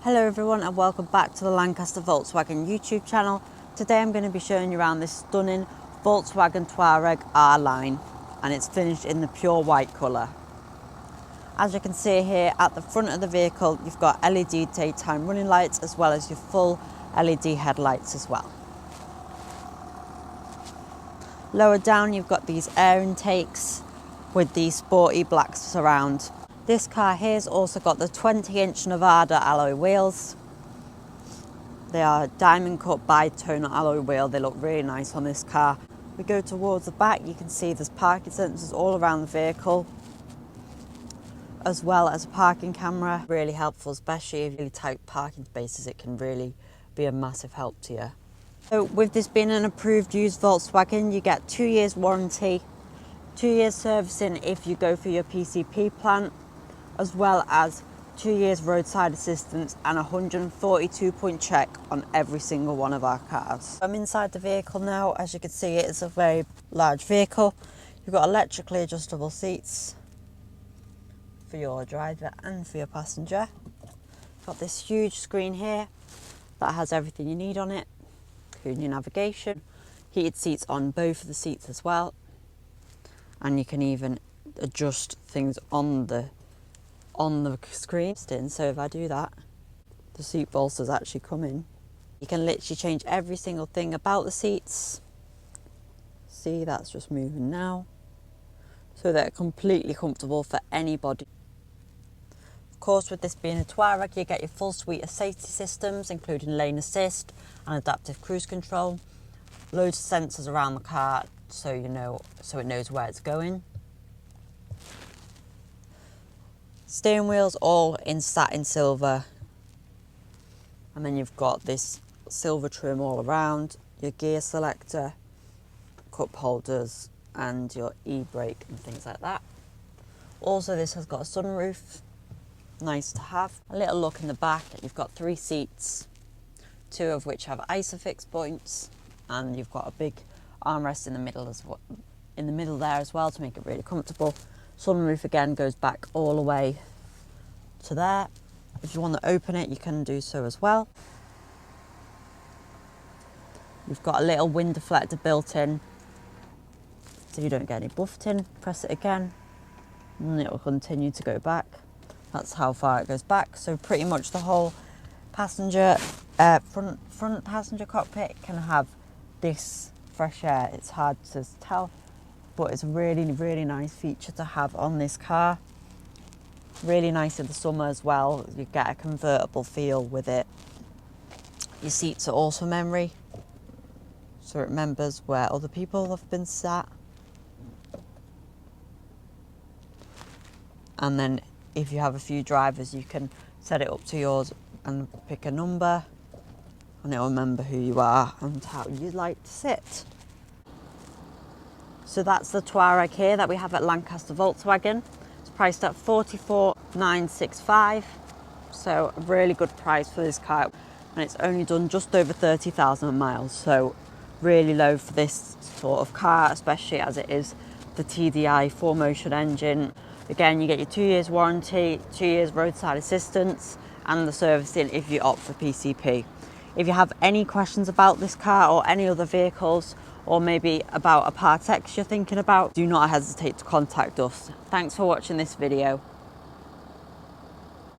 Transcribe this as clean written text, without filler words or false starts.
Hello everyone and welcome back to the Lancaster Volkswagen YouTube channel. Today I'm going to be showing you around this stunning Volkswagen Touareg R line, and it's finished in the pure white colour. As you can see here at the front of the vehicle, you've got LED daytime running lights as well as your full LED headlights as well. Lower down you've got these air intakes with the sporty black surround. This car here has also got the 20-inch Nevada alloy wheels. They are diamond cut bi-tonal alloy wheel. They look really nice on this car. We go towards the back, you can see there's parking sensors all around the vehicle, as well as a parking camera. Really helpful, especially if you have tight parking spaces. It can really be a massive help to you. So with this being an approved used Volkswagen, you get 2 years warranty, 2 years servicing if you go for your PCP plan, as well as 2 years roadside assistance and a 142-point check on every single one of our cars. I'm inside the vehicle now. As you can see, it is a very large vehicle. You've got electrically adjustable seats for your driver and for your passenger. Got this huge screen here that has everything you need on it, including your navigation, heated seats on both of the seats as well, and you can even adjust things on the screen. So if I do that, the seat bolsters actually come in. You can literally change every single thing about the seats. See, that's just moving now, so they're completely comfortable for anybody. Of course, with this being a Touareg, you get your full suite of safety systems, including lane assist and adaptive cruise control. Loads of sensors around the car, so it knows where it's going. Steering wheel's all in satin silver, and then you've got this silver trim all around, your gear selector, cup holders and your e-brake and things like that. Also, this has got a sunroof, nice to have. A little look in the back, you've got 3 seats, 2 of which have ISOFIX points, and you've got a big armrest in the middle there as well to make it really comfortable. Sunroof again goes back all the way to there. If you want to open it, you can do so as well. You've got a little wind deflector built in, so you don't get any buffeting. Press it again, and it will continue to go back. That's how far it goes back. So pretty much the whole passenger, front passenger cockpit can have this fresh air. It's hard to tell, but it's a really, really nice feature to have on this car. Really nice in the summer as well. You get a convertible feel with it. Your seats are also memory, so it remembers where other people have been sat. And then if you have a few drivers, you can set it up to yours and pick a number, and it'll remember who you are and how you'd like to sit. So that's the Touareg here that we have at Lancaster Volkswagen. It's priced at $44,965, so a really good price for this car, and it's only done just over 30,000 miles, so really low for this sort of car, especially as it is the TDI 4MOTION engine. Again, you get your 2 years warranty, 2 years roadside assistance, and the servicing if you opt for PCP. If you have any questions about this car or any other vehicles, or maybe about a Part X you're thinking about, do not hesitate to contact us. Thanks for watching this video.